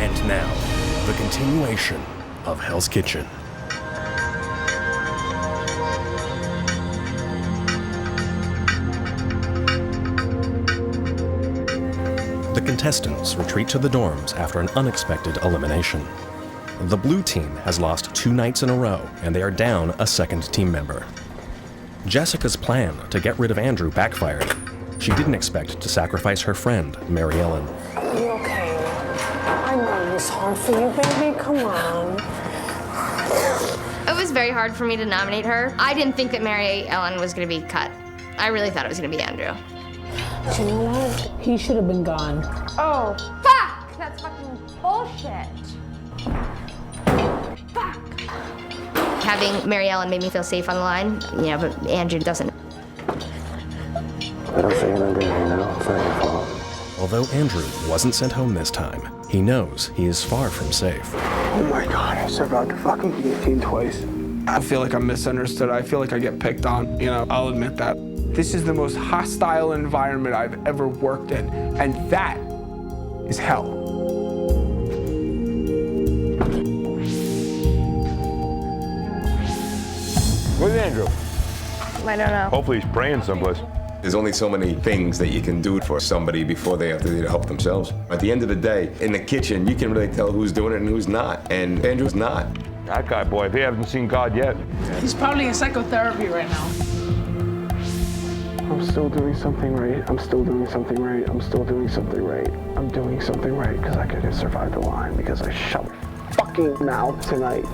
And now, the continuation of Hell's Kitchen. The contestants retreat to the dorms after an unexpected elimination. The blue team has lost 2 nights in a row, and they are down a second team member. Jessica's plan to get rid of Andrew backfired. She didn't expect to sacrifice her friend, Mary Ellen. Are you okay? I know it was hard for you, baby. Come on. It was very hard for me to nominate her. I didn't think that Mary Ellen was going to be cut. I really thought it was going to be Andrew. Do you know what? He should have been gone. Oh, fuck! That's fucking bullshit. Fuck. Having Mary Ellen made me feel safe on the line, but Andrew doesn't. I don't think I'm good now. It's not your fault. Although Andrew wasn't sent home this time, he knows he is far from safe. Oh my God, I survived a fucking guillotine twice. I feel like I'm misunderstood. I feel like I get picked on. I'll admit that. This is the most hostile environment I've ever worked in, and that is hell. Where's Andrew? I don't know. Hopefully he's praying someplace. There's only so many things that you can do for somebody before they have to do to help themselves. At the end of the day, in the kitchen, you can really tell who's doing it and who's not, and Andrew's not. That guy, boy, if he hasn't seen God yet. He's probably in psychotherapy right now. I'm still doing something right. I'm still doing something right. I'm still doing something right. I'm doing something right because I could have survived the line because I shut my fucking mouth tonight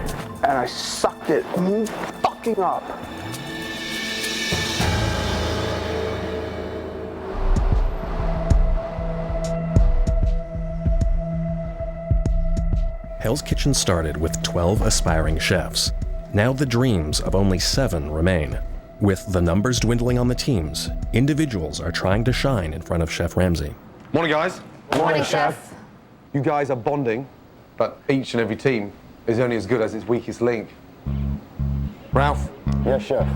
and I sucked it fucking up. Hell's Kitchen started with 12 aspiring chefs. Now the dreams of only 7 remain. With the numbers dwindling on the teams, individuals are trying to shine in front of Chef Ramsay. Morning, guys. Morning, Chef. You guys are bonding, but each and every team is only as good as its weakest link. Ralph, Yes, chef.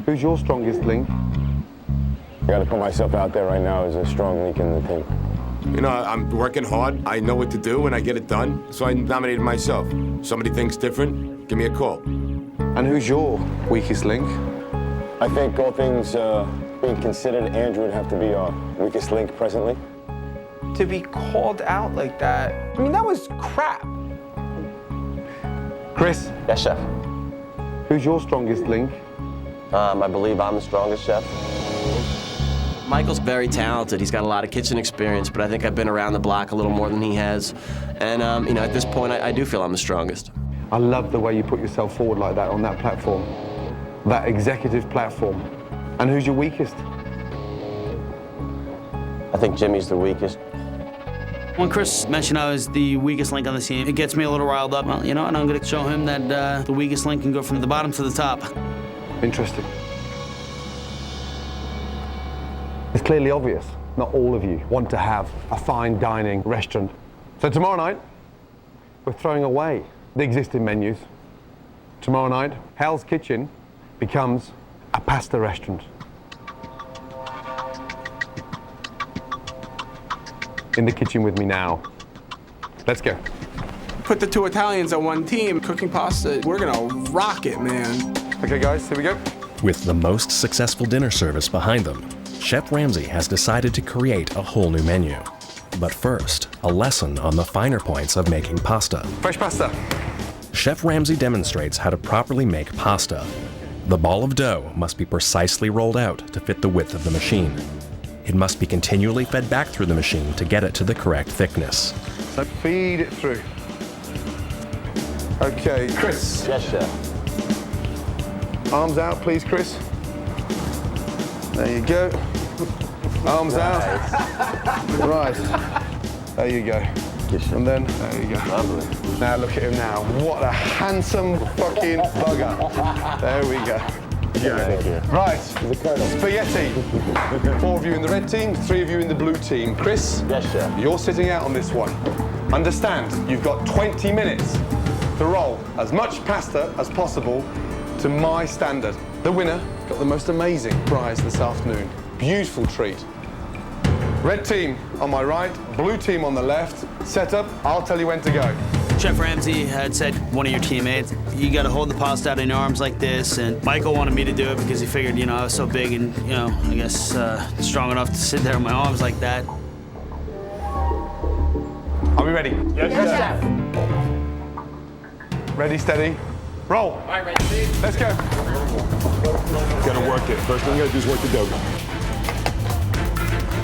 who's your strongest link? I gotta put myself out there right now as a strong link in the team. I'm working hard. I know what to do, and I get it done. So I nominated myself. Somebody thinks different, give me a call. And who's your weakest link? I think all things being considered, Andrew would have to be our weakest link presently. To be called out like that, that was crap. Chris, Yes, chef. who's your strongest link? I believe I'm the strongest chef. Michael's very talented. He's got a lot of kitchen experience, but I think I've been around the block a little more than he has. And, at this point, I do feel I'm the strongest. I love the way you put yourself forward like that on that platform, that executive platform. And who's your weakest? I think Jimmy's the weakest. When Chris mentioned I was the weakest link on the team, it gets me a little riled up. Well, and I'm going to show him that the weakest link can go from the bottom to the top. Interesting. It's clearly obvious, not all of you want to have a fine dining restaurant. So tomorrow night, we're throwing away the existing menus. Tomorrow night, Hell's Kitchen becomes a pasta restaurant. In the kitchen with me now. Let's go. Put the 2 Italians on one team, cooking pasta. We're gonna rock it, man. Okay, guys, here we go. With the most successful dinner service behind them, Chef Ramsay has decided to create a whole new menu. But first, a lesson on the finer points of making pasta. Fresh pasta. Chef Ramsay demonstrates how to properly make pasta. The ball of dough must be precisely rolled out to fit the width of the machine. It must be continually fed back through the machine to get it to the correct thickness. So feed it through. Okay, Chris. Yes, chef. Arms out, please, Chris. There you go. Arms out. Right. There you go. And then, there you go. Lovely. Now look at him now. What a handsome fucking bugger. There we go. Right. Spaghetti. 4 of you in the red team, 3 of you in the blue team. Chris, Yes, chef. you're sitting out on this one. Understand, you've got 20 minutes to roll as much pasta as possible to my standard. The winner got the most amazing prize this afternoon. Beautiful treat. Red team on my right, blue team on the left. Set up, I'll tell you when to go. Chef Ramsay had said, one of your teammates, you got to hold the pasta out in your arms like this. And Michael wanted me to do it because he figured, you know, I was so big and, you know, I guess strong enough to sit there with my arms like that. Are we ready? Yes, chef. Ready, steady, roll. All right, ready, Steve. Let's go. Gotta work it. First thing you gotta do is work the dough.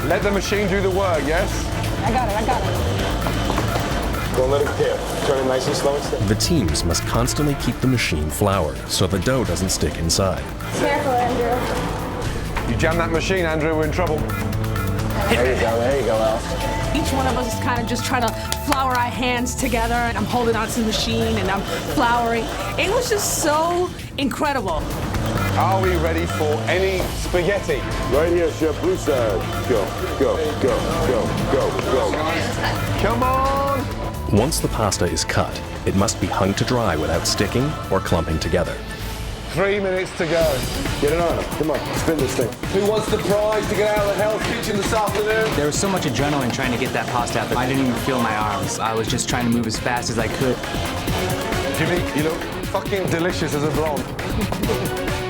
Let the machine do the work, yes? I got it. Don't let it tear. Turn it nice and slow and steady. The teams must constantly keep the machine floured so the dough doesn't stick inside. Careful, Andrew. You jam that machine, Andrew, we're in trouble. There you go, Al. Each one of us is kind of just trying to flour our hands together, and I'm holding onto the machine and I'm flouring. It was just so incredible. Are we ready for any spaghetti? Right here, chef. Blue side. Go, go, go, go, go, go. Come on! Once the pasta is cut, it must be hung to dry without sticking or clumping together. 3 minutes to go. Get it on. Come on, spin this thing. Who wants the prize to get out of the Hell's Kitchen this afternoon? There was so much adrenaline trying to get that pasta out that I didn't even feel my arms. I was just trying to move as fast as I could. Jimmy, you look fucking delicious as a blonde.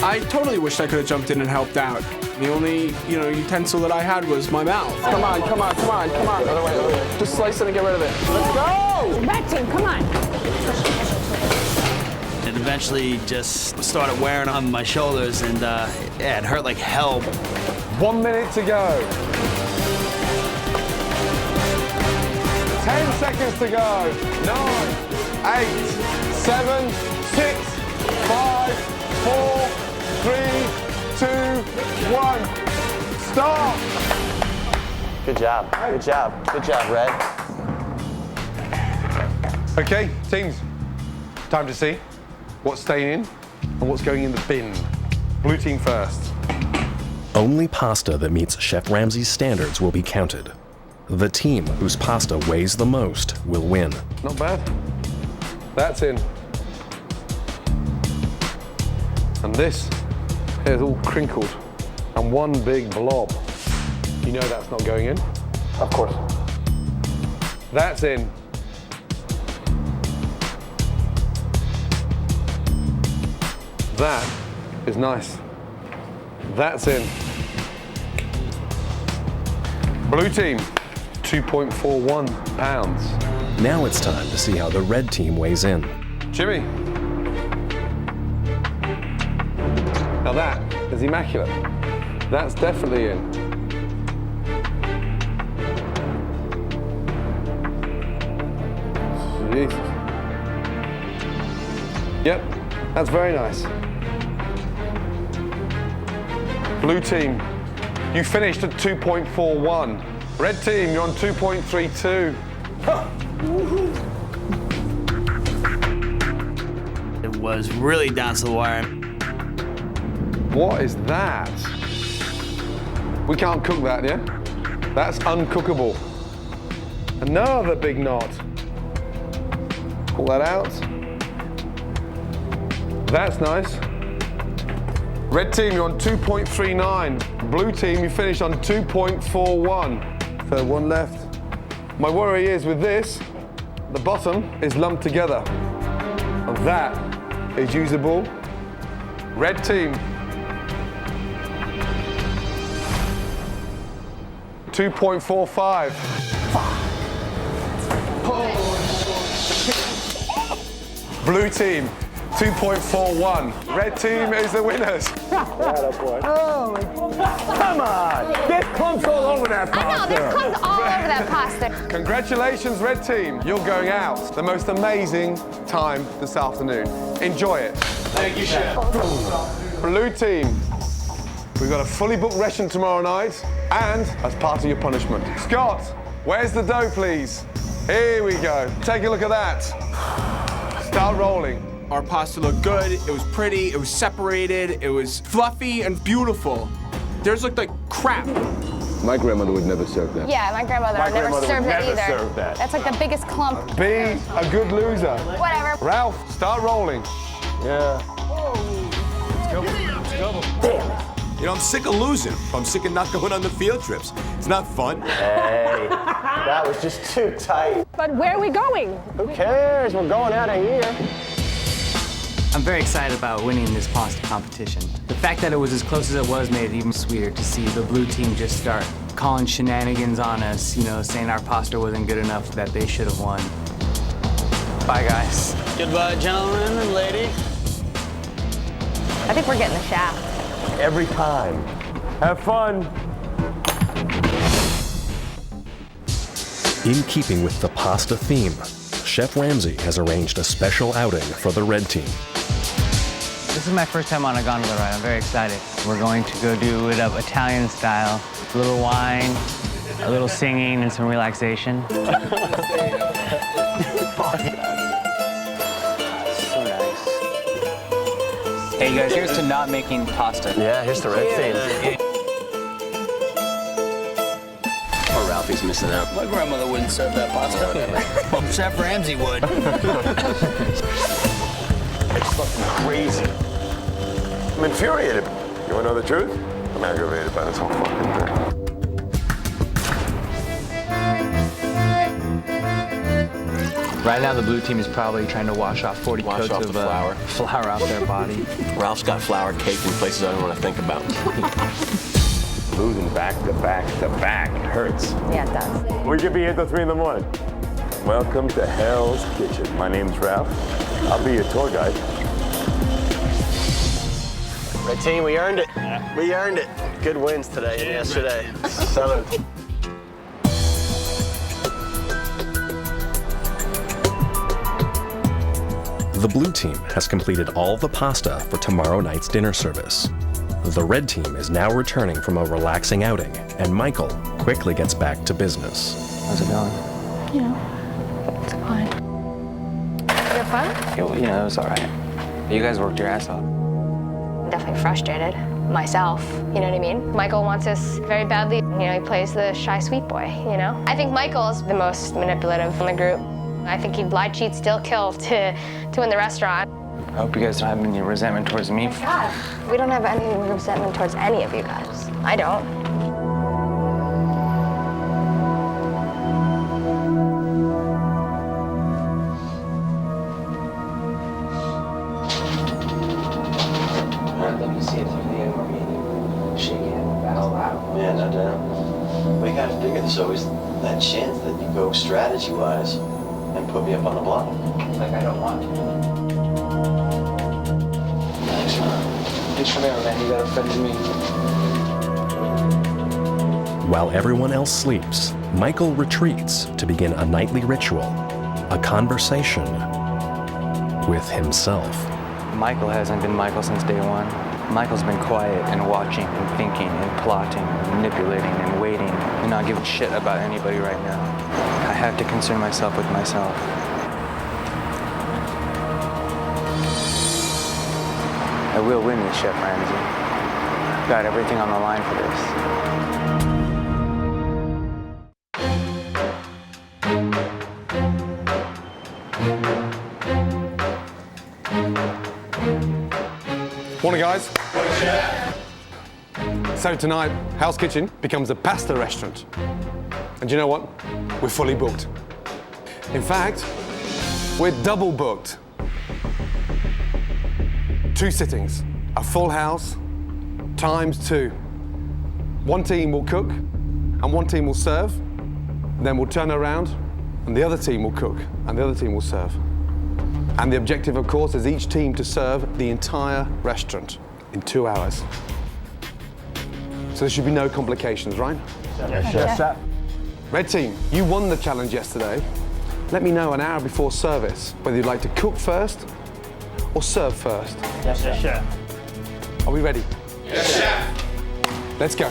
I totally wished I could have jumped in and helped out. The only, utensil that I had was my mouth. Come on. Other way. Just slice it and get rid of it. Let's go! Red team, come on. It eventually just started wearing on my shoulders, and it hurt like hell. 1 minute to go. 10 seconds to go. 9, 8, 7, 6, 5, 4, 3, 2, 1. Stop. Good job, Red. Okay, teams. Time to see what's staying in and what's going in the bin. Blue team first. Only pasta that meets Chef Ramsay's standards will be counted. The team whose pasta weighs the most will win. Not bad. That's in. And this is all crinkled and one big blob. You know that's not going in? Of course. That's in. That is nice. That's in. Blue team, 2.41 pounds. Now it's time to see how the red team weighs in. Jimmy. Now that is immaculate. That's definitely in. Jesus. Yep, that's very nice. Blue team, you finished at 2.41. Red team, you're on 2.32. It was really down to the wire. What is that? We can't cook that, yeah? That's uncookable. Another big knot. Pull that out. That's nice. Red team, you're on 2.39. Blue team, you finished on 2.41. So one left. My worry is with this, the bottom is lumped together. And that is usable. Red team, 2.45. Blue team, 2.41. Red team is the winners. Oh, Come on! There's clumps all over that pasta. I know, there's clumps all over that pasta. Congratulations, Red team. You're going out. The most amazing time this afternoon. Enjoy it. Thank you, chef. Blue team, we've got a fully booked restaurant tomorrow night, and as part of your punishment. Scott, where's the dough, please? Here we go. Take a look at that. Start rolling. Our pasta looked good, it was pretty, it was separated, it was fluffy and beautiful. Theirs looked like crap. My grandmother would never serve that. Yeah, my grandmother would never serve that either. Serve that. That's like the biggest clump. Be a good loser. Whatever. Ralph, start rolling. Yeah. Damn it. You know, I'm sick of losing. I'm sick of not going on the field trips. It's not fun. Hey, that was just too tight. But where are we going? Who cares? We're going out of here. I'm very excited about winning this pasta competition. The fact that it was as close as it was made it even sweeter to see the blue team just start calling shenanigans on us, you know, saying our pasta wasn't good enough, that they should have won. Bye, guys. Goodbye, gentlemen and lady. I think we're getting the shaft. Every time. Have fun. In keeping with the pasta theme, Chef Ramsay has arranged a special outing for the red team. This is my first time on a gondola ride. I'm very excited. We're going to go do it up Italian style. A little wine, a little singing, and some relaxation. So nice. Hey, you guys, here's to not making pasta. Yeah, here's the red team. Poor Ralphie's missing out. My grandmother wouldn't serve that pasta. Well, Chef Ramsay would. It's fucking crazy. I'm infuriated. You want to know the truth? I'm aggravated by this whole fucking thing. Right now, the blue team is probably trying to wash off 40 coats off of the flour. flour off their body. Ralph's got flour caked in places I don't want to think about. Losing back to back to back hurts. Yeah, it does. We could be here till 3 in the morning. Welcome to Hell's Kitchen. My name's Ralph. I'll be your tour guide. Red team, we earned it. We earned it. Good wins today and yesterday. Salute. The blue team has completed all the pasta for tomorrow night's dinner service. The red team is now returning from a relaxing outing, and Michael quickly gets back to business. How's it going? You know, it's fine. You have fun? You know, it was all right. You guys worked your ass off. Definitely frustrated myself, you know what I mean? Michael wants us very badly. You know, he plays the shy sweet boy, you know? I think Michael's the most manipulative in the group. I think he'd lie, cheat, steal, kill to win the restaurant. I hope you guys don't have any resentment towards me. God, we don't have any resentment towards any of you guys. I don't. I'd love to see it through the end where me and you shake hands out loud. Yeah, no doubt. We gotta figure there's always that chance that you go strategy-wise and put me up on the block. Like I don't want to. Thanks, man. Just come here, man. You got a friend in me. While everyone else sleeps, Michael retreats to begin a nightly ritual, a conversation with himself. Michael hasn't been Michael since day one. Michael's been quiet and watching and thinking and plotting and manipulating and waiting and not giving shit about anybody right now. I have to concern myself with myself. I will win this, Chef Ramsay. I've got everything on the line for this. Morning, guys. So tonight, Hell's Kitchen becomes a pasta restaurant. And you know what? We're fully booked. In fact, we're double booked. 2 sittings, a full house, ×2. One team will cook, and one team will serve. Then we'll turn around, and the other team will cook, and the other team will serve. And the objective, of course, is each team to serve the entire restaurant in 2 hours. So there should be no complications, right? Yes, chef. Red team, you won the challenge yesterday. Let me know an hour before service whether you'd like to cook first or serve first. Yes, chef. Are we ready? Yes, chef. Let's go.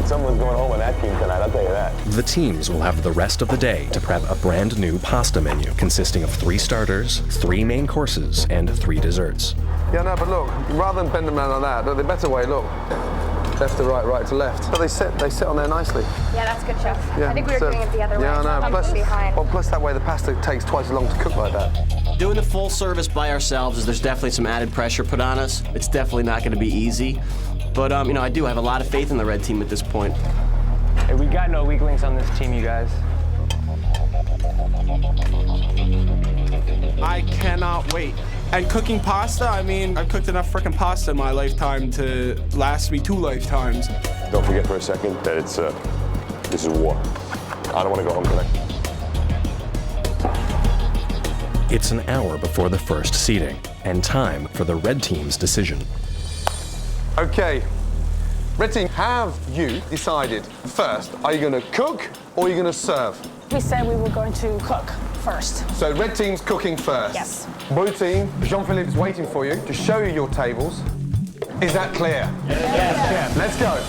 Someone's going home on that team tonight, I'll tell you that. The teams will have the rest of the day to prep a brand new pasta menu consisting of 3 starters, 3 main courses, and 3 desserts. Yeah, no, but look, rather than bend them around like that, the better way, look. Left to right, right to left. But they sit on there nicely. Yeah, that's good, chef. Yeah, I think we were doing it the other way. Yeah, I know. Plus, behind. Well, plus that way the pasta takes twice as long to cook like that. Doing the full service by ourselves is there's definitely some added pressure put on us. It's definitely not going to be easy. But, you know, I do have a lot of faith in the red team at this point. Hey, we got no weaklings on this team, you guys. I cannot wait. And cooking pasta, I mean, I've cooked enough frickin' pasta in my lifetime to last me 2 lifetimes. Don't forget for a second that it's, this is war. I don't want to go home tonight. It's an hour before the first seating, and time for the red team's decision. Okay, red team, have you decided first, are you going to cook or are you going to serve? We said we were going to cook first. So red team's cooking first. Yes. Blue team, Jean-Philippe is waiting for you to show you your tables. Is that clear? Yes. Let's go.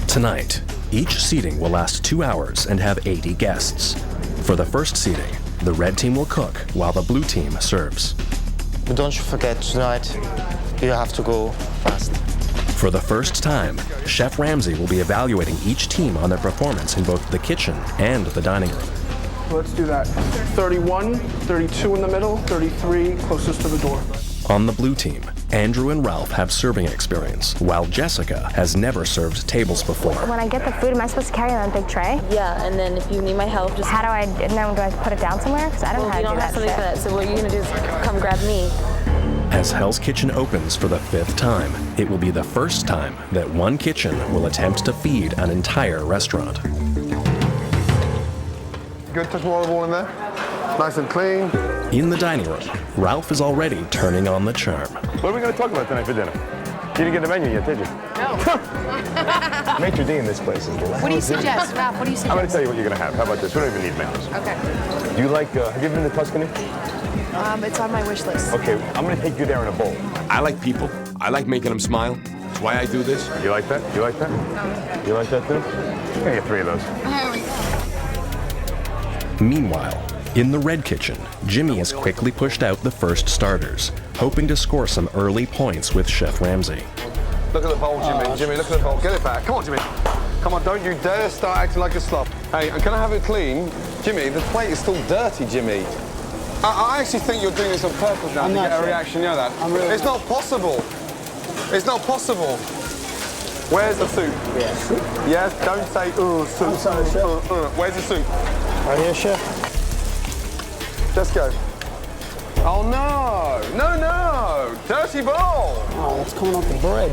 Tonight, each seating will last 2 hours and have 80 guests. For the first seating, the red team will cook while the blue team serves. But don't you forget, tonight you have to go fast. For the first time, Chef Ramsay will be evaluating each team on their performance in both the kitchen and the dining room. Let's do that. 31, 32 in the middle, 33 closest to the door. On the blue team, Andrew and Ralph have serving experience, while Jessica has never served tables before. When I get the food, am I supposed to carry it on a big tray? Yeah, and then if you need my help, just... How do I, and then do I put it down somewhere? Because I don't know how to do that shit. For that, so what you're gonna do is come grab me. As Hell's Kitchen opens for the 5th time, it will be the first time that one kitchen will attempt to feed an entire restaurant. Good, touch more olive oil in there. Nice and clean. In the dining room, Ralph is already turning on the charm. What are we going to talk about tonight for dinner? You didn't get the menu yet, did you? No. Maitre d' in this place is the What do you suggest, Ralph? What do you suggest? I'm going to tell you what you're going to have. How about this? We don't even need menus. Okay. Do you like, have you ever been to Tuscany? It's on my wish list. Okay, I'm going to take you there in a bowl. I like people. I like making them smile. That's why I do this. You like that? You like that? You like that too? I'm going to get 3 of those. There we go. Meanwhile, in the red kitchen, Jimmy has quickly pushed out the first starters, hoping to score some early points with Chef Ramsay. Look at the bowl, Jimmy. Jimmy, look at the bowl. Get it back. Come on, Jimmy. Come on, don't you dare start acting like a slob. Hey, and can I have it clean? Jimmy, the plate is still dirty, Jimmy. I actually think you're doing this on purpose now to get a reaction, you know that? It's not possible. It's not possible. Where's the soup? Yes. Yes, don't say, soup. I'm sorry, chef. Where's the soup? Right here, chef. Just go. Oh, no. No, no. Dirty bowl. Oh, what's coming off the bread?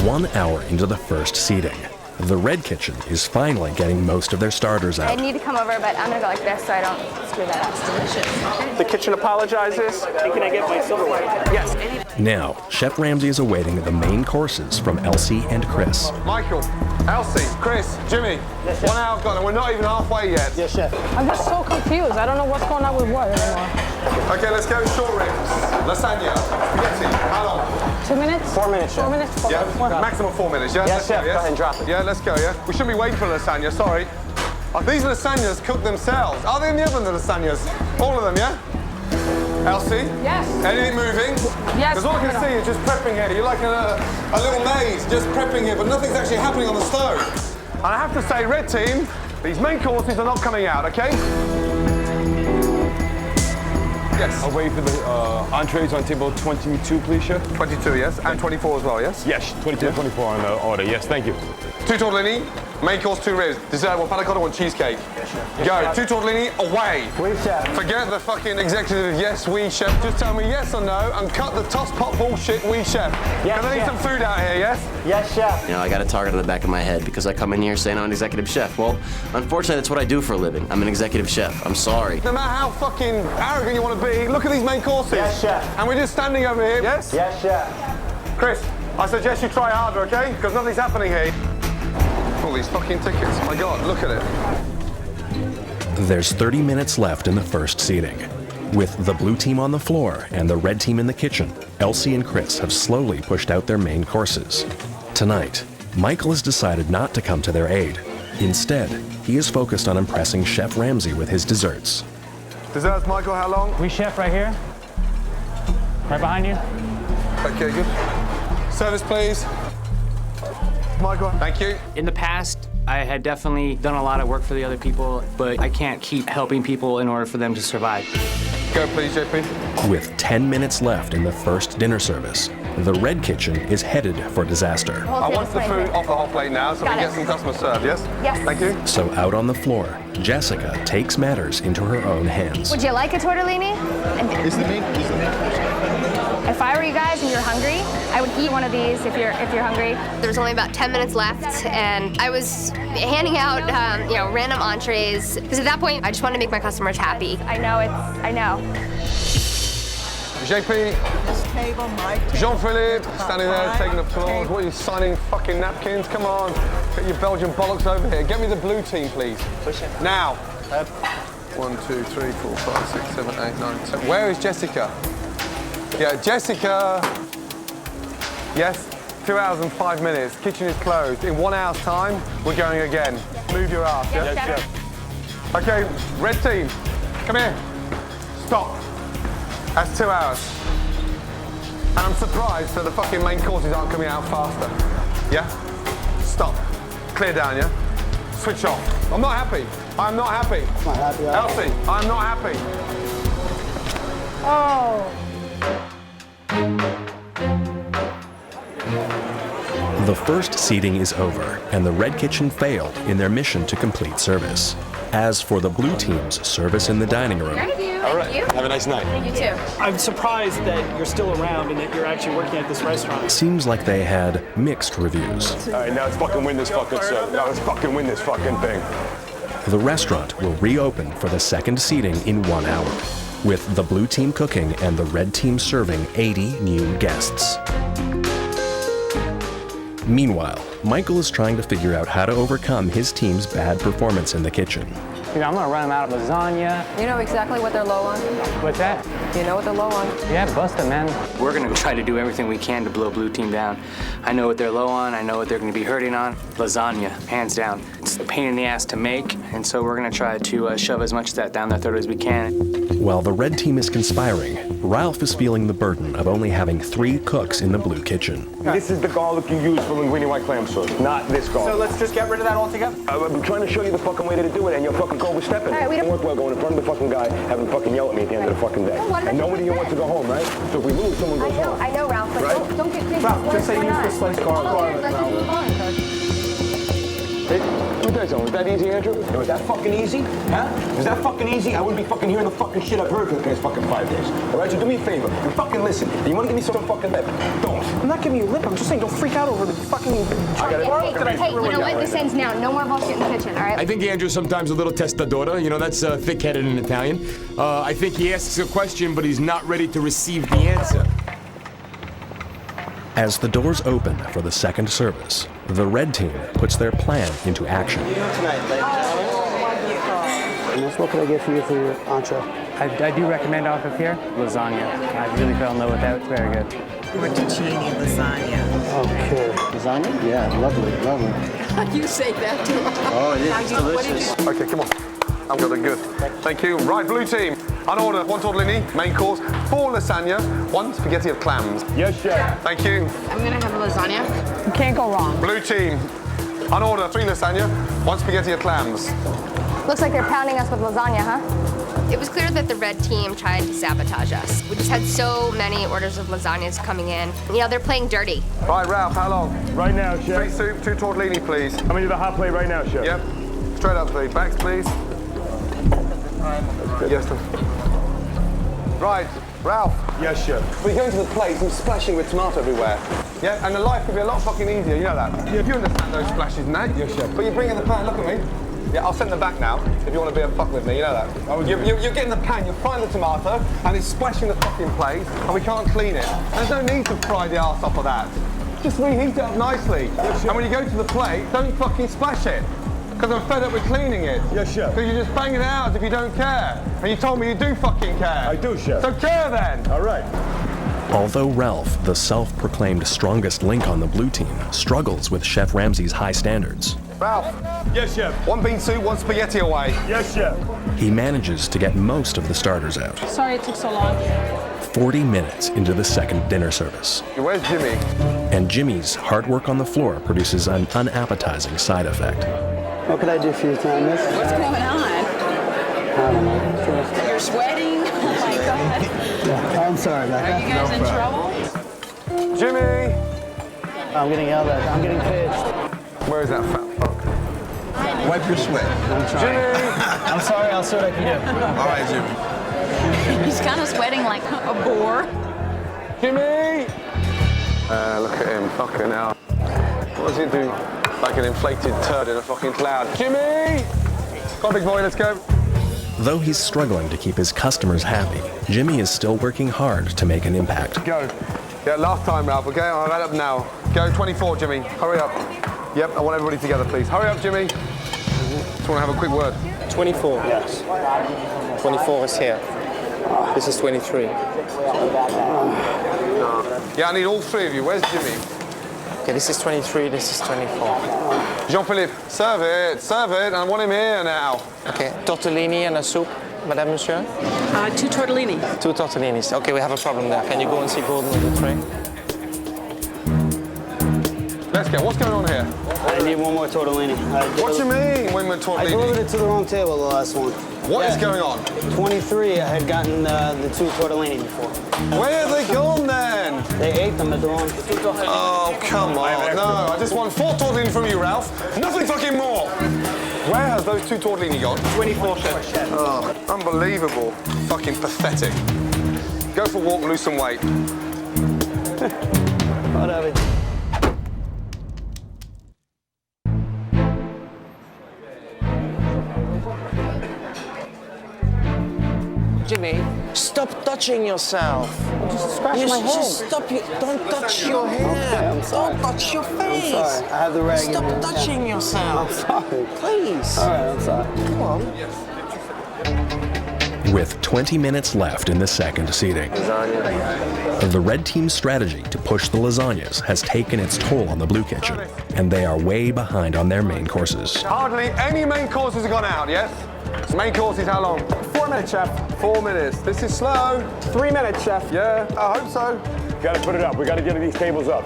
1 hour into the first seating, the red kitchen is finally getting most of their starters I out. need to come over, but I'm gonna go like this so I don't screw that up. It's delicious. The kitchen apologizes. Can I get my silverware? Yes. Now, Chef Ramsay is awaiting the main courses from Elsie and Chris. Michael, Elsie, Chris, Jimmy. Yes, 1 hour gone and we're not even halfway yet. Yes, chef. I'm just so confused. I don't know what's going on with what anymore. Okay, let's go short ribs. Lasagna. Spaghetti. How long? 2 minutes? 4 minutes, chef. 4 minutes? Yeah, maximum 4 minutes, yeah? Yes, chef. Go ahead and drop it. Yeah, let's go, yeah? We shouldn't be waiting for lasagna, sorry. These lasagnas cook themselves. Are they in the oven, the lasagnas? All of them, yeah? Elsie? Yes. Anything moving? Yes. Because all I can see is just prepping here. You're like a little maid just prepping here, but nothing's actually happening on the stove. And I have to say, red team, these main courses are not coming out, okay? Yes. I'll wait for the entrees on table 22, please, chef. 22, yes? And 24 as well, yes? Yes, 22 and 24 on the order. Yes, thank you. 2 tortellini, main course 2 ribs, dessert 1 panna cotta 1 cheesecake. Go, 2 tortellini, away. Oui, chef. Forget the fucking executive yes, we chef. Just tell me yes or no and cut the toss pot bullshit, we chef. Yes, Can I need chef. some food out here, yes? Yes, chef. You know, I got a target on the back of my head because I come in here saying I'm an executive chef. Well, unfortunately, that's what I do for a living. I'm an executive chef. I'm sorry. No matter how fucking arrogant you want to be, look at these main courses. Yes, chef. And we're just standing over here, yes? Yes, chef. Chris, I suggest you try harder, okay? Because nothing's happening here. All these fucking tickets. My God, look at it. There's 30 minutes left in the first seating. With the blue team on the floor and the red team in the kitchen, Elsie and Chris have slowly pushed out their main courses. Tonight, Michael has decided not to come to their aid. Instead, he is focused on impressing Chef Ramsay with his desserts. Desserts, Michael, how long? We chef right here. Right behind you. Okay, good. Service, please. Michael, thank you. In the past, I had definitely done a lot of work for the other people, but I can't keep helping people in order for them to survive. Go, please, JP. With 10 minutes left in the first dinner service, the Red Kitchen is headed for disaster. I want the food off the hot plate now so we can get some customers served, yes? Yes. Thank you. So out on the floor, Jessica takes matters into her own hands. Would you like a tortellini? Is the meat? If I were you guys and you're hungry, I would eat one of these if you're hungry. There's only about 10 minutes left, and I was handing out, random entrees because at that point I just wanted to make my customers happy. I know. JP. This table, my table. Jean-Philippe, standing there taking the floors. What are you signing fucking napkins? Come on. Get your Belgian bollocks over here. Get me the blue team, please. Now. 1, 2, 3, 4, 5, 6, 7, 8, 9, 10. Where is Jessica? Yeah, Jessica. Yes, 2 hours and 5 minutes. Kitchen is closed. In 1 hour's time, we're going again. Move your ass, Yes, yeah? chef. Okay, red team, come here. Stop. That's 2 hours. And I'm surprised that the fucking main courses aren't coming out faster. Yeah? Stop. Clear down, yeah? Switch off. I'm not happy. I'm not happy. Not happy. Elsie, I'm not happy. Oh. The first seating is over, and the Red Kitchen failed in their mission to complete service. As for the Blue Team's service in the dining room, All right. Have a nice night. You too. I'm surprised that you're still around and that you're actually working at this restaurant. seems like they had mixed reviews. All right, now let's fucking win this fucking show. Now let's fucking win this fucking thing. The restaurant will reopen for the second seating in 1 hour, with the Blue Team cooking and the Red Team serving 80 new guests. Meanwhile, Michael is trying to figure out how to overcome his team's bad performance in the kitchen. You know, I'm gonna run them out of lasagna. You know exactly what they're low on? What's that? You know what they're low on? Yeah, bust them, man. We're gonna try to do everything we can to blow Blue Team down. I know what they're low on. I know what they're gonna be hurting on. Lasagna, hands down. It's a pain in the ass to make, and so we're gonna try to shove as much of that down their throat as we can. While the Red Team is conspiring, Ralph is feeling the burden of only having 3 cooks in the Blue Kitchen. This is the garlic you use for linguine white clam sauce, not this garlic. So let's just get rid of that altogether? I'm trying to show you the fucking way to do it, and you're fucking overstepping. All right, we don't work well going in front of the fucking guy, having to fucking yell at me at the end of the fucking day. And nobody here wants to go home, right? So if we lose, someone goes home. I know, Ralph, but Right? don't get crazy. Ralph, just say use the sliced garlic. Hey, let me tell you something. Is that easy, Andrew? No, is that fucking easy? Huh? Is that fucking easy? I wouldn't be fucking hearing the fucking shit I've heard for the past fucking 5 days. All right, so do me a favor. You fucking listen. And you want to give me some fucking lip? Don't. I'm not giving you a lip. I'm just saying don't freak out over the fucking... Hey, you know what? This ends now. No more bullshit in the kitchen, all right? I think Andrew's sometimes a little testadora. You know, that's thick-headed in Italian. I think he asks a question, but he's not ready to receive the answer. As the doors open for the second service, the Red Team puts their plan into action. What can I get for you for your entree? I do recommend off of here lasagna. I really fell in love with that. It's very good. Tortellini lasagna. Okay. Lasagna? Yeah, lovely. You say that too. Oh, it is delicious. Okay, come on. I'm good. Thank you. Right, Blue Team. On order, 1 tortellini, main course, 4 lasagna, 1 spaghetti of clams. Yes, chef. Thank you. I'm gonna have a lasagna. You can't go wrong. Blue Team. On order, 3 lasagna, 1 spaghetti of clams. Looks like they're pounding us with lasagna, huh? It was clear that the Red Team tried to sabotage us. We just had so many orders of lasagnas coming in. You know, they're playing dirty. Right, Ralph, how long? Right now, chef. 3 soup, 2 tortellini, please. I'm gonna do the hot plate right now, chef. Yep. Straight up, please. Backs, please. Yes, sir. Right, Ralph. Yes, chef. We're going to the plate and splashing with tomato everywhere. Yeah, and the life would be a lot fucking easier, you know that? Yeah. You understand those splashes and that? Yes, chef. But you bring in the pan, look at me. Yeah, I'll send them back now if you want to be a fuck with me, you know that? You're getting the pan, you're frying the tomato, and it's splashing the fucking plate, and we can't clean it. And there's no need to fry the arse off of that. Just reheat it up nicely. Yes, and when you go to the plate, don't fucking splash it. Because I'm fed up with cleaning it. Yes, chef. Because you're just banging it out as if you don't care. And you told me you do fucking care. I do, chef. So care then. All right. Although Ralph, the self-proclaimed strongest link on the Blue Team, struggles with Chef Ramsay's high standards, Ralph. Yes, chef. 1 bean soup, 1 spaghetti away. Yes, chef. he manages to get most of the starters out. Sorry it took so long. 40 minutes into the second dinner service. Where's Jimmy? And Jimmy's hard work on the floor produces an unappetizing side effect. What can I do for you, Thomas? What's going on? I don't know. You're sweating? Oh my God. Yeah, I'm sorry about that. Are you guys in trouble? Jimmy! I'm getting yelled at. I'm getting pitched. Where is that fat fuck? Wipe your sweat. I'm trying. Jimmy! I'm sorry. I'll see what I can do. All right, Jimmy. He's kind of sweating like a boar. Jimmy! Look at him, fucking hell. What does he do? Like an inflated turd in a fucking cloud. Jimmy! Come on, big boy, let's go. Though he's struggling to keep his customers happy, Jimmy is still working hard to make an impact. Go. Yeah, last time, Ralph, okay? I'll add up now. Go, 24, Jimmy. Hurry up. Yep, I want everybody together, please. Hurry up, Jimmy. Just want to have a quick word. 24. Yes. 24 is here. This is 23. Yeah, I need all three of you. Where's Jimmy? Okay, this is 23, this is 24. Jean-Philippe, serve it, and I want him here now. Okay, tortellini and a soup, Madame Monsieur? 2 tortellini. 2 tortellinis. Okay, we have a problem there. Can you go and see Gordon with the tray? Let's go. What's going on here? I need one more tortellini. What do you mean, one more tortellini? I delivered it to the wrong table, the last one. What is going on? 23, I had gotten the 2 tortellini before. Where have they gone then? They ate them at the wrong. Oh, come on. No, I just want 4 tortellini from you, Ralph. Nothing fucking more. Where has those 2 tortellini gone? 24, chef. Oh, unbelievable. Fucking pathetic. Go for a walk, lose some weight. Whatever. Jimmy, stop touching yourself. Just scratch my head. Just stop you. Don't touch your hair. Okay, I'm sorry. Don't touch your face. I'm sorry. I have the rag. Stop touching yourself. I'm sorry. Please. All right, I'm sorry. Come on. With 20 minutes left in the second seating, the red team's strategy to push the lasagnas has taken its toll on the blue kitchen, and they are way behind on their main courses. Hardly any main courses have gone out, yes? Main course is how long? 4 minutes, chef. 4 minutes. This is slow. 3 minutes, chef. Yeah, I hope so. Gotta put it up. We gotta get these tables up.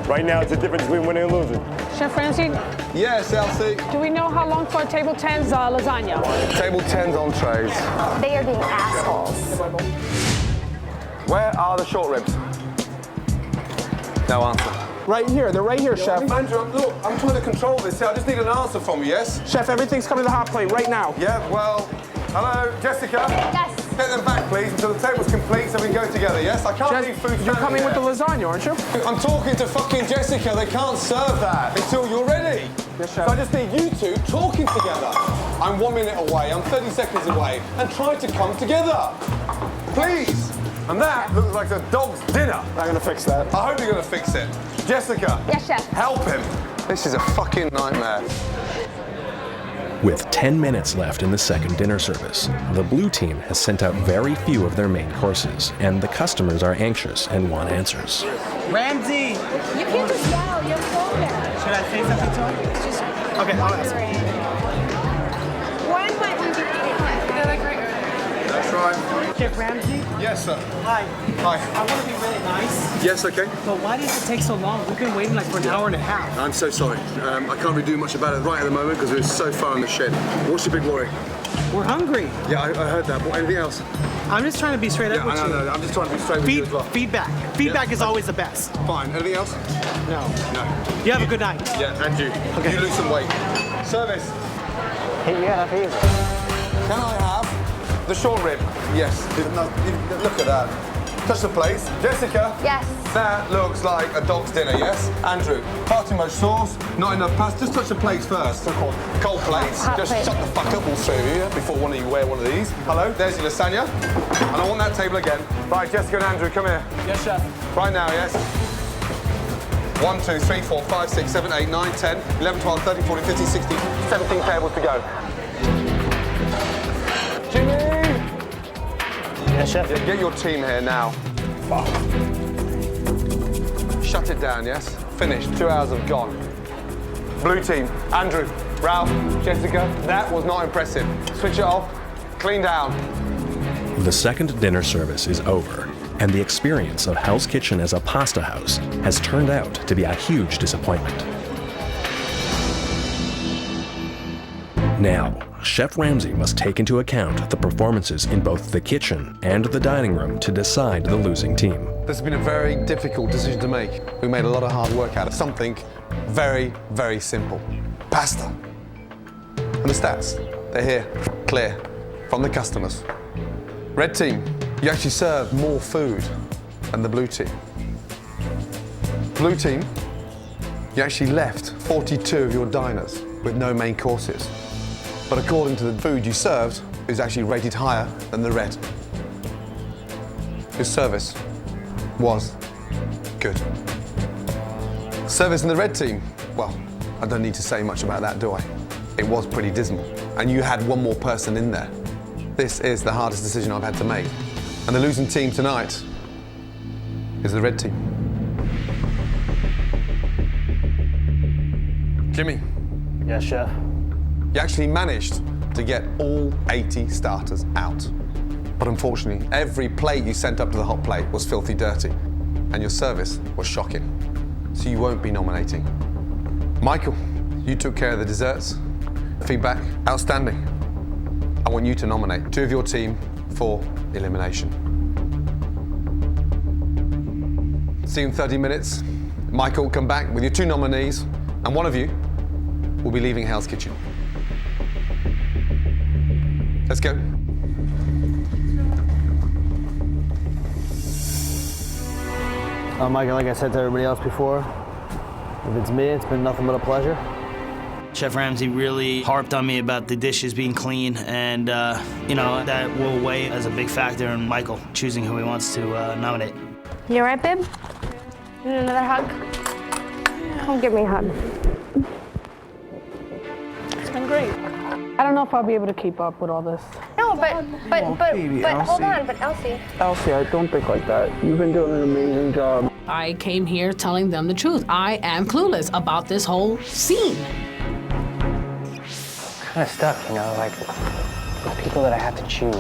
Right now, it's a difference between winning and losing. Chef Ramsay, Yes, Elsie. do we know how long for table 10's lasagna? Table 10's entrees. They are being assholes. Where are the short ribs? No answer. Right here. They're right here, chef. Andrew, look, I'm trying to control this. I just need an answer from you, yes? Chef, everything's coming to the hot plate right now. Yeah, well, hello, Jessica? Yes. Get them back, please, until the table's complete so we can go together, yes? I can't leave food You're standing coming with the there. lasagna, aren't you? I'm talking to fucking Jessica. They can't serve that until you're ready. Yes, So chef. I just need you two talking together. I'm 1 minute away. I'm 30 seconds away. And try to come together. Please. And that looks like a dog's dinner. I'm gonna fix that. I hope you're gonna fix it. Jessica. Yes, chef. Help him. This is a fucking nightmare. With 10 minutes left in the second dinner service, the blue team has sent out very few of their main courses, and the customers are anxious and want answers. Ramsay! You can't just yell. You have to go there. Should I say something to him? Okay, I'll ask him. When might we be eating? That's right. Chef Ramsay? Yes, sir. Hi. Hi. I want to be really nice, Yes, okay. but why does it take so long? We've been waiting like for an hour and a half. I'm so sorry. I can't really do much about it right at the moment because we're so far in the shed. What's your big worry? We're hungry. Yeah, I heard that. What, anything else? I'm just trying to be straight up with you. No. I'm just trying to be straight with you as well. Feedback. Feedback is always the best. Fine. Anything else? No. No. You have a good night. Yeah, and you. Okay. You lose some weight. Service. Yeah, that's easy. Can I have the short rib? Yes. Look at that. Touch the plates. Jessica? Yes. That looks like a dog's dinner, yes? Andrew, far too much sauce, not enough pasta. Just touch the plates first. Cold plates. Hot Just plate. shut the fuck up, all three of you, before one of you wear one of these. Hello, there's your lasagna. And I want that table again. Right, Jessica and Andrew, come here. Yes, chef. Right now, yes? 1, 2, 3, 4, 5, 6, 7, 8, 9, 10, 11, 12, 13, 14, 15, 16, 17 tables to go. Jimmy! Yes, chef. Yeah, get your team here now. Fuck. Shut it down, yes? Finished. 2 hours have gone. Blue team, Andrew, Ralph, Jessica, that was not impressive. Switch it off, clean down. The second dinner service is over, and the experience of Hell's Kitchen as a pasta house has turned out to be a huge disappointment. Now, Chef Ramsay must take into account the performances in both the kitchen and the dining room to decide the losing team. This has been a very difficult decision to make. We made a lot of hard work out of something very, very simple. Pasta. And the stats, they're here, clear, from the customers. Red team, you actually served more food than the blue team. Blue team, you actually left 42 of your diners with no main courses. But according to the food you served, it was actually rated higher than the red. Your service was good. Service in the red team, well, I don't need to say much about that, do I? It was pretty dismal. And you had one more person in there. This is the hardest decision I've had to make. And the losing team tonight is the red team. Jimmy. Yes, chef. You actually managed to get all 80 starters out. But unfortunately, every plate you sent up to the hot plate was filthy dirty, and your service was shocking. So you won't be nominating. Michael, you took care of the desserts. Feedback, outstanding. I want you to nominate 2 of your team for elimination. See you in 30 minutes. Michael will come back with your 2 nominees, and one of you will be leaving Hell's Kitchen. Let's go. Michael, like I said to everybody else before, if it's me, it's been nothing but a pleasure. Chef Ramsay really harped on me about the dishes being clean, and you know, that will weigh as a big factor in Michael choosing who he wants to nominate. You all right, babe? You need another hug? Come give me a hug. It's been great. I don't know if I'll be able to keep up with all this. No, but hold on, but Elsie. Elsie, I don't think like that. You've been doing an amazing job. I came here telling them the truth. I am clueless about this whole scene. Kind of stuck, you know, like the people that I have to choose.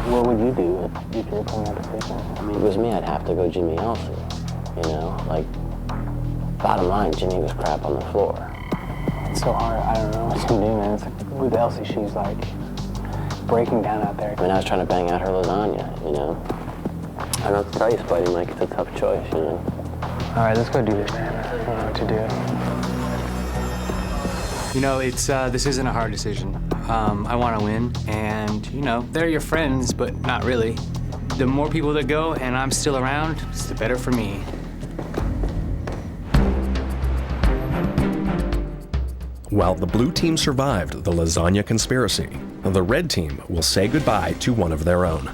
What would you do if you were putting that decision? I mean, if it was me, I'd have to go Jimmy Elsie. You know, like, bottom line, Jimmy was crap on the floor. It's so hard. I don't know what to do, man. It's like, with Elsie, she's like breaking down out there. I mean, I was trying to bang out her lasagna, you know. I don't know what to tell you, Spidey, Mike. It's a tough choice, you know. All right, let's go do this, man. I don't know what to do. You know, it's this isn't a hard decision. I want to win, and you know, they're your friends, but not really. The more people that go, and I'm still around, it's the better for me. While the blue team survived the lasagna conspiracy, the red team will say goodbye to one of their own.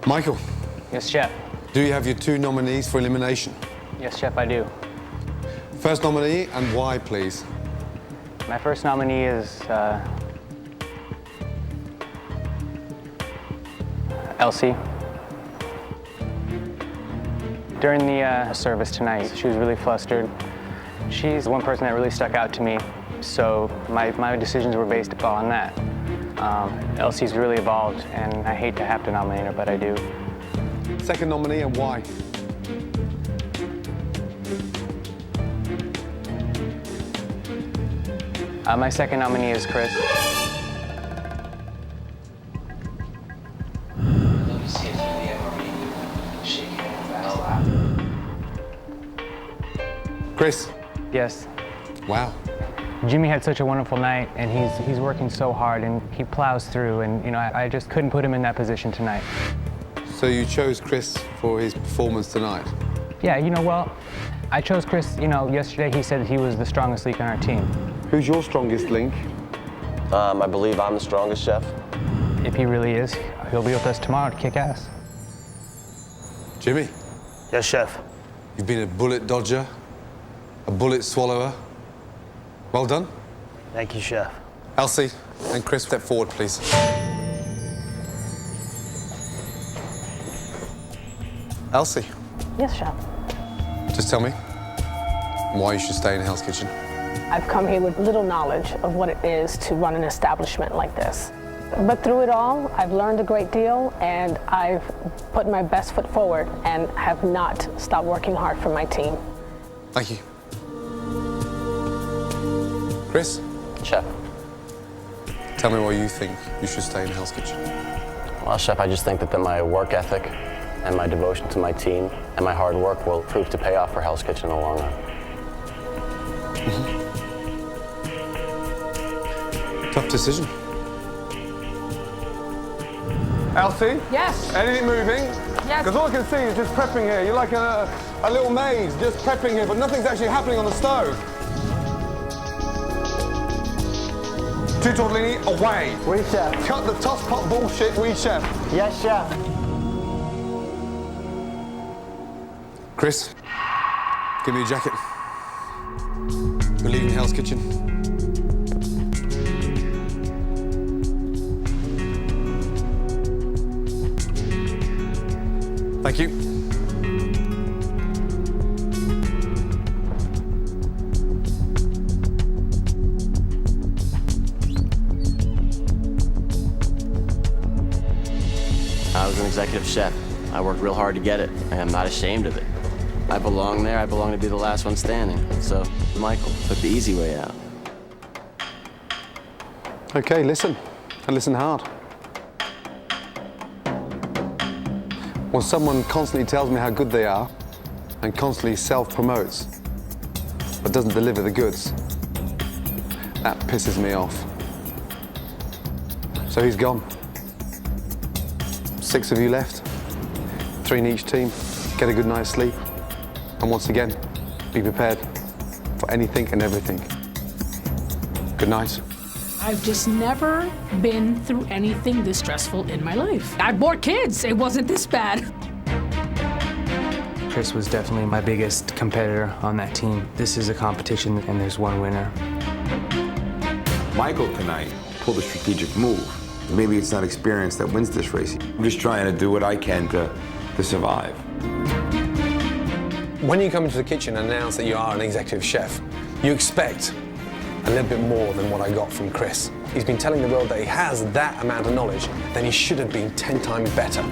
Michael. Yes, Chef. Do you have your 2 nominees for elimination? Yes, Chef, I do. First nominee, and why, please? My first nominee is Elsie. During the service tonight, she was really flustered. She's the one person that really stuck out to me, so my decisions were based upon that. Elsie's really evolved, and I hate to have to nominate her, but I do. Second nominee, and why? My second nominee is Chris. Chris. Yes. Wow. Jimmy had such a wonderful night, and he's working so hard, and he plows through, and you know, I just couldn't put him in that position tonight. So you chose Chris for his performance tonight? Yeah, you know, well, I chose Chris, you know, yesterday he said he was the strongest link on our team. Who's your strongest link? I believe I'm the strongest, chef. If he really is, he'll be with us tomorrow to kick ass. Jimmy? Yes, chef. You've been a bullet dodger, a bullet swallower. Well done. Thank you, chef. Elsie and Chris, step forward, please. Elsie, Yes, Chef. just tell me why you should stay in Hell's Kitchen. I've come here with little knowledge of what it is to run an establishment like this. But through it all, I've learned a great deal, and I've put my best foot forward and have not stopped working hard for my team. Thank you. Chris? Chef. Tell me why you think you should stay in Hell's Kitchen. Well, Chef, I just think that my work ethic and my devotion to my team and my hard work will prove to pay off for Hell's Kitchen in the long run. Tough decision. Elsie? Yes? Anything moving? Yes. Because all I can see is just prepping here. You're like a little maid just prepping here, but nothing's actually happening on the stove. 2 tortellini away. Oui, chef. Cut the toss pot bullshit, oui, chef. Yes, chef. Chris, give me a jacket. We're leaving Hell's Kitchen. Thank you. I was an executive chef. I worked real hard to get it. I am not ashamed of it. I belong there. I belong to be the last one standing. So, Michael took the easy way out. Okay, listen, and listen hard. When someone constantly tells me how good they are and constantly self-promotes but doesn't deliver the goods, that pisses me off. So he's gone. 6 of you left, 3 in each team. Get a good night's sleep, and once again, be prepared for anything and everything. Good night. I've just never been through anything this stressful in my life. I bore kids. It wasn't this bad. Chris was definitely my biggest competitor on that team. This is a competition, and there's one winner. Michael tonight pulled a strategic move. Maybe it's not experience that wins this race. I'm just trying to do what I can to survive. When you come into the kitchen and announce that you are an executive chef, you expect a little bit more than what I got from Chris. He's been telling the world that he has that amount of knowledge, then he should have been 10 times better.